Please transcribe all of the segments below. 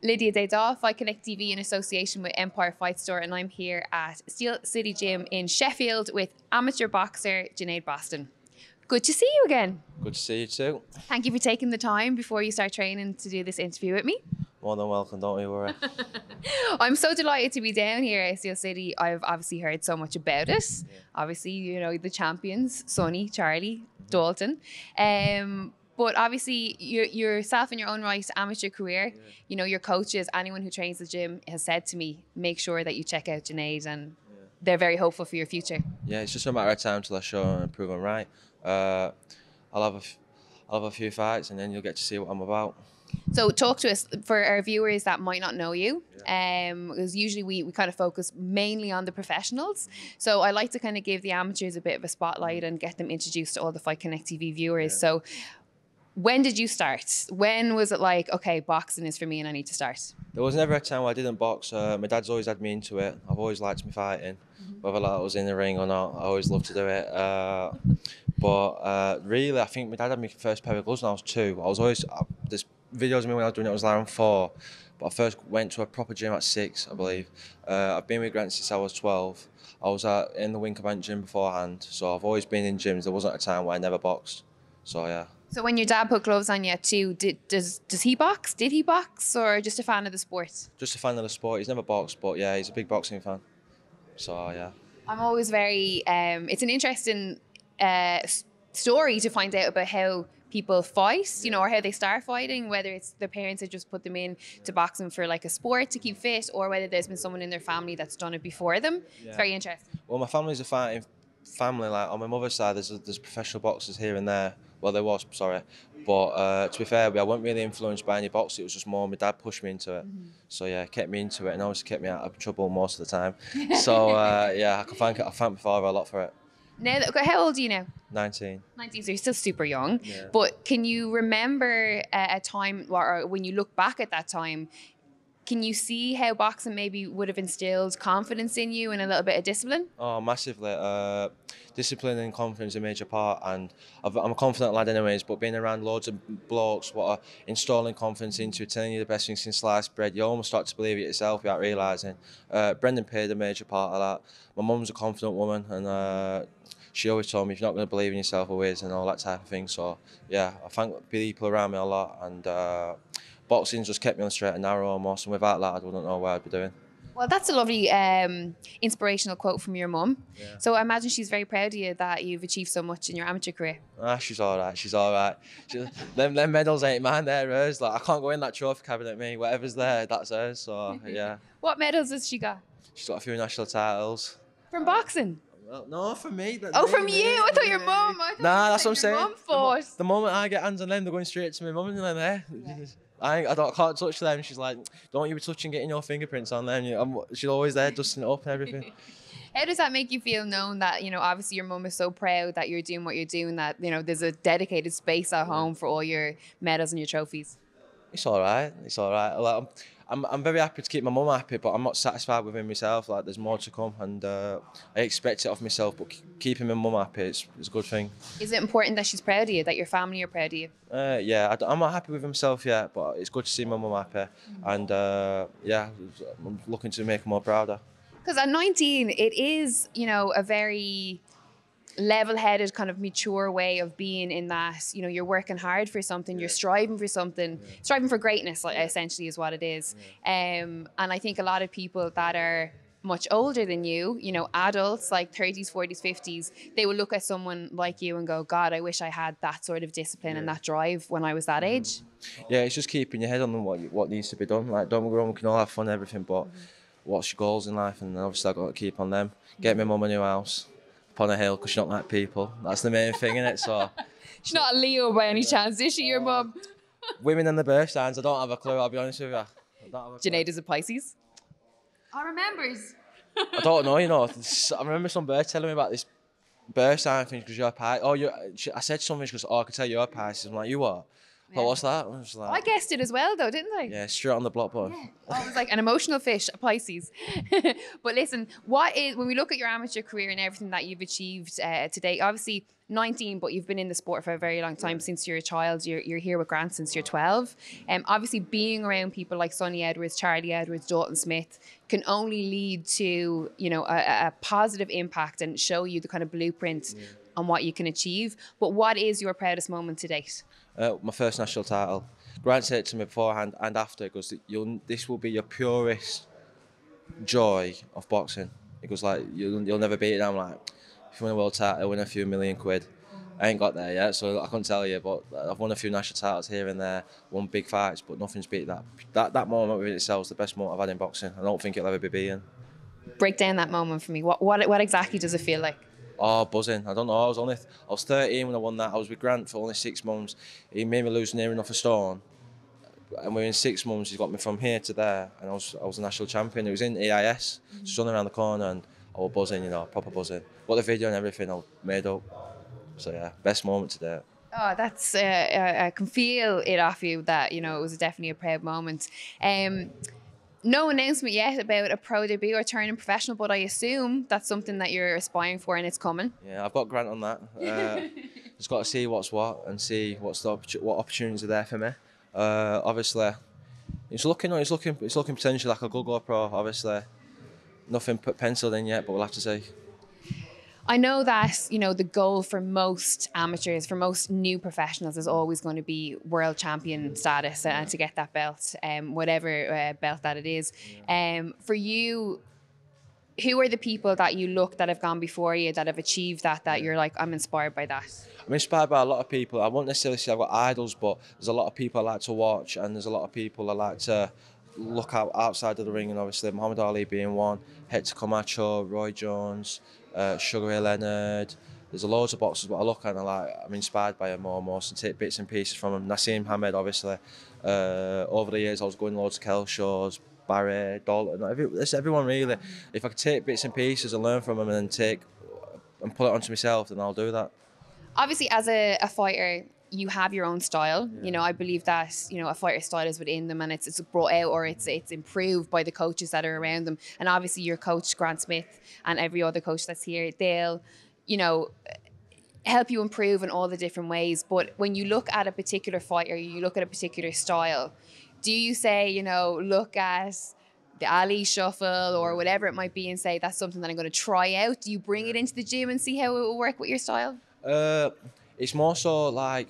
Lydia Daydaw, Fight Connect TV in association with Empire Fight Store, and I'm here at Steel City Gym in Sheffield with amateur boxer JUNAID Bostan. Good to see you again. Good to see you too. Thank you for taking the time before you start training to do this interview with me. More than welcome, don't you worry. I'm so delighted to be down here at Steel City. I've obviously heard so much about it. Yeah. Obviously, you know, the champions, Sonny, Charlie, Dalton. But obviously, yourself in your own right, amateur career, you know, your coaches, anyone who trains the gym has said to me, make sure that you check out JUNAID, and they're very hopeful for your future. Yeah, it's just a matter of time till I show and prove I'm right. I'll have a few fights and then you'll get to see what I'm about. So talk to us, for our viewers that might not know you, because usually we kind of focus mainly on the professionals. So I like to kind of give the amateurs a bit of a spotlight and get them introduced to all the Fight Connect TV viewers. Yeah. So when did you start? When was it like, okay, boxing is for me and I need to start? There was never a time where I didn't box. My dad's always had me into it. I've always liked me fighting, whether that was in the ring or not. I always loved to do it. But really, I think my dad had my first pair of gloves when I was 2. I was always, there's videos of me when I was doing it, I was around 4. But I first went to a proper gym at 6, I believe. I've been with Grant since I was 12. I was in the Winkerbank gym beforehand, so I've always been in gyms. There wasn't a time where I never boxed. So yeah. So when your dad put gloves on you too, does he box? Did he box, or just a fan of the sport? Just a fan of the sport. He's never boxed, but yeah, he's a big boxing fan. So yeah. I'm always very, it's an interesting story to find out about how people fight, you know, or how they start fighting, whether it's their parents have just put them in to boxing for like a sport to keep fit, or whether there's been someone in their family that's done it before them. Yeah. It's very interesting. Well, my family's a fighting family. Like on my mother's side, there's professional boxers here and there. Well, there was, sorry. But to be fair, I wasn't really influenced by any boxing. It was just more my dad pushed me into it. So yeah, kept me into it and obviously kept me out of trouble most of the time. So yeah, I thank my father a lot for it. Now, how old are you now? 19. 19, so you're still super young. Yeah. But can you remember a time, or when you look back at that time, can you see how boxing maybe would have instilled confidence in you and a little bit of discipline? Oh, massively. Discipline and confidence are a major part, and I'm a confident lad anyways, but being around loads of blokes what are installing confidence into you, telling you the best things since sliced bread, you almost start to believe it yourself without realising. Brendan played a major part of that. My mum's a confident woman, and she always told me, if you're not going to believe in yourself, who is, and all that type of thing. So yeah, I thank people around me a lot, and boxing just kept me on the straight and narrow almost, and without that I wouldn't know what I'd be doing. Well, that's a lovely inspirational quote from your mum. Yeah. So I imagine she's very proud of you that you've achieved so much in your amateur career. She's all right. She's all right. Them medals ain't mine, they're hers. Like, I can't go in that trophy cabinet, me. Whatever's there, that's hers. So yeah. What medals has she got? She's got a few national titles. From boxing? Well, no, from me. Oh, from you? I thought your mum. Nah, that's what I'm saying. Mum fought. The moment I get hands on them, they're going straight to my mum and they're there. Yeah. I can't touch them. She's like, don't you be touching, getting your fingerprints on them. She's always there, dusting it up and everything. How does that make you feel, knowing that, you know, obviously your mum is so proud that you're doing what you're doing, that, you know, there's a dedicated space at home for all your medals and your trophies? It's all right. It's all right. Like, I'm very happy to keep my mum happy, but I'm not satisfied with him myself. Like, there's more to come, and I expect it of myself. But keeping my mum happy, it's a good thing. Is it important that she's proud of you, that your family are proud of you? Yeah, I'm not happy with myself yet, but it's good to see my mum happy, and yeah, I'm looking to make her more prouder. Because at 19, it is, you know, a very level-headed, kind of mature way of being, in that, you know, you're working hard for something, you're striving for something, striving for greatness, like, essentially is what it is. And I think a lot of people that are much older than you, you know, adults like 30s, 40s, 50s, they will look at someone like you and go, God, I wish I had that sort of discipline and that drive when I was that age. Yeah, it's just keeping your head on what needs to be done. Like, don't get me wrong, we can all have fun and everything, but what's your goals in life? And obviously I've got to keep on them. Get my mum a new house upon a hill, because she don't like people. That's the main thing, innit? So she's not a Leo by any chance, is she, your mum? Women and the birth signs, I don't have a clue, I'll be honest with you. JUNAID is a Pisces. I remembers. I don't know, you know. I remember some bird telling me about this birth sign thing, because you're a Pisces. I said something, she goes, oh, I can tell you're a Pisces. I'm like, you what? But what's that? I was I like, guessed it as well, though, didn't I? yeah, straight on the block button. Oh, it was like an emotional fish, a Pisces. But listen, when we look at your amateur career and everything that you've achieved today, obviously 19, but you've been in the sport for a very long time, since you're a child. You're here with Grant since you're 12. Obviously, being around people like Sonny Edwards, Charlie Edwards, Dalton Smith can only lead to, you know, a positive impact and show you the kind of blueprint on what you can achieve. But what is your proudest moment to date? My first national title. Grant said it to me beforehand and after. He goes, this will be your purest joy of boxing. He goes, like, you'll never beat it. I'm like, if you win a world title, I win a few million quid. I ain't got there yet, so I couldn't tell you, but I've won a few national titles here and there, won big fights, but nothing's beat that. That moment within itself is the best moment I've had in boxing. I don't think it'll ever be beaten. Break down that moment for me. What exactly does it feel like? Oh, buzzing. I don't know. I was 13 when I won that. I was with Grant for only 6 months. He made me lose near enough a stone. And within 6 months, he got me from here to there, and I was a national champion. It was in EIS, just running around the corner, and I was buzzing, you know, proper buzzing. Got the video and everything I made up. So yeah, best moment today. Oh, that's I can feel it off you that, you know, it was definitely a proud moment. No announcement yet about a pro debut or turning professional, but I assume that's something that you're aspiring for and it's coming. Yeah, I've got Grant on that. Just got to see what's what and see what opportunities are there for me. Obviously, it's looking potentially like I could go pro. Obviously, nothing penciled in yet, but we'll have to see. I know that, you know, the goal for most amateurs, for most new professionals, is always going to be world champion status and to get that belt, whatever belt that it is. For you, who are the people that you look that have gone before you that have achieved that you're like, I'm inspired by that? I'm inspired by a lot of people. I won't necessarily say I've got idols, but there's a lot of people I like to watch, and there's a lot of people I like to look outside of the ring, and obviously Muhammad Ali being one, Hector Camacho, Roy Jones, Sugar Ray Leonard. There's loads of boxers that I look at and I'm inspired by them more and more, so take bits and pieces from them. Nassim Hamed, obviously. Over the years I was going loads of Kel shows, Barry, Dalton, everyone really. If I could take bits and pieces and learn from them and then pull it onto myself, then I'll do that. Obviously, as a fighter, you have your own style. You know, I believe that, you know, a fighter's style is within them, and it's brought out or it's improved by the coaches that are around them. And obviously your coach, Grant Smith, and every other coach that's here, they'll, you know, help you improve in all the different ways. But when you look at a particular fighter, you look at a particular style, do you say, you know, look at the Ali shuffle or whatever it might be and say, that's something that I'm going to try out? Do you bring it into the gym and see how it will work with your style? It's more so like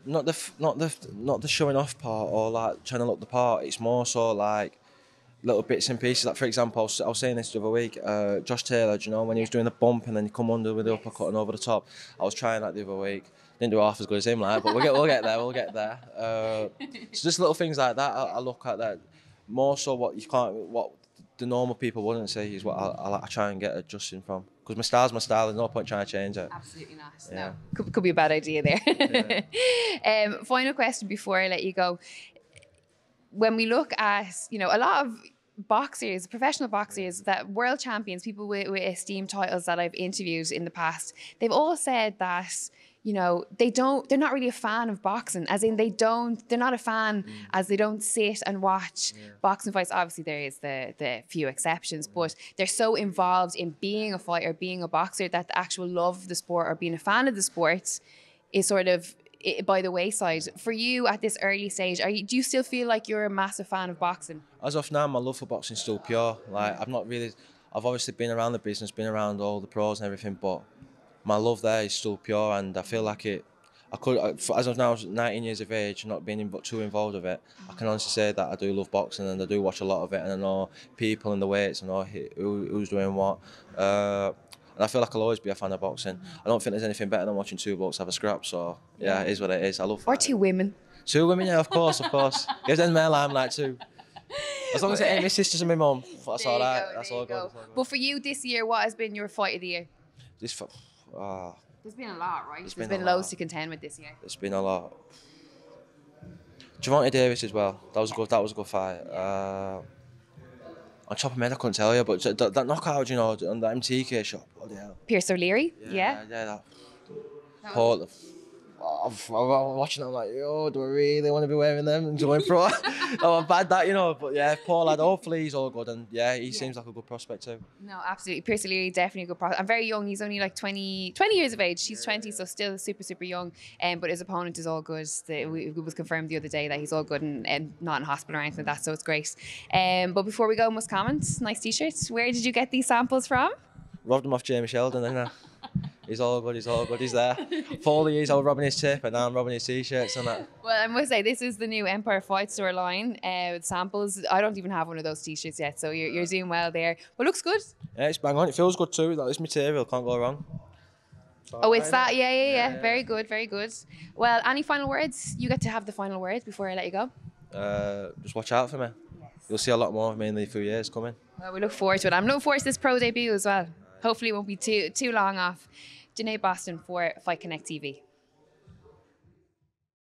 not the showing off part or like trying to look the part. It's more so like little bits and pieces. Like for example, I was saying this the other week. Josh Taylor, do you know, when he was doing the bump and then he come under with the uppercut and over the top. I was trying that the other week. Didn't do half as good as him, like, but we'll get there. We'll get there. So just little things like that. I look at that more so what the normal people wouldn't see is what I try and get adjusting from. Because my style's my style, there's no point trying to change it. Absolutely not. Yeah. No. Could be a bad idea there. Yeah. Final question before I let you go. When we look at, you know, a lot of boxers, professional boxers, that world champions, people with esteemed titles that I've interviewed in the past, they've all said that, you know, they're not really a fan of boxing, as in they're not a fan as they don't sit and watch boxing fights. Obviously there is the few exceptions, but they're so involved in being a fighter, being a boxer, that the actual love of the sport or being a fan of the sport is sort of by the wayside. For you at this early stage, do you still feel like you're a massive fan of boxing? As of now, my love for boxing is still pure. Like I've obviously been around the business, been around all the pros and everything, but my love there is still pure, and I feel like as of now, 19 years of age, not being too involved with it, I can honestly say that I do love boxing and I do watch a lot of it, and I know people in the weights, I know who's doing what. And I feel like I'll always be a fan of boxing. I don't think there's anything better than watching two blokes have a scrap, so yeah, it is what it is. I love Or two women. Two women, yeah, of course. Gives them my limelight too. As long as it ain't my sisters and my mum, that's all right. That's all good. But for you this year, what has been your fight of the year? There's been a lot, right? There's been a loads lot to contend with this year. It's been a lot. Javante Davis as well. That was a good fight. On top of my head, I couldn't tell you, but that knockout, you know, on the MTK shot, bloody hell. Pierce O'Leary? Yeah. Yeah, that. Paul, I'm watching it, I'm like, yo, do I really want to be wearing them and going for it? Oh, bad that, you know. But yeah, poor lad, hopefully he's all good. And yeah, he seems like a good prospect too. No, absolutely. Personally, definitely a good prospect. I'm very young. He's only like 20 years of age. He's 20, so still super, super young. But his opponent is all good. It was confirmed the other day that he's all good and not in hospital or anything like that, so it's great. But before we go, must comment, nice t-shirt. Where did you get these samples from? Robbed him off Jamie Sheldon, didn't I? He's all good, he's there. For all the years I was robbing his tip and now I'm robbing his t-shirts and that. Well, I must say, this is the new Empire Fight Store line with samples. I don't even have one of those t-shirts yet, so you're doing well there. But looks good. Yeah, it's bang on. It feels good too. This material can't go wrong. Oh, it's that? Yeah. Very good, very good. Well, any final words? You get to have the final words before I let you go. Just watch out for me. You'll see a lot more of me in the few years coming. Well, we look forward to it. I'm looking forward to this pro debut as well. Hopefully it won't be too long off. JUNAID Bostan for Fight Connect TV.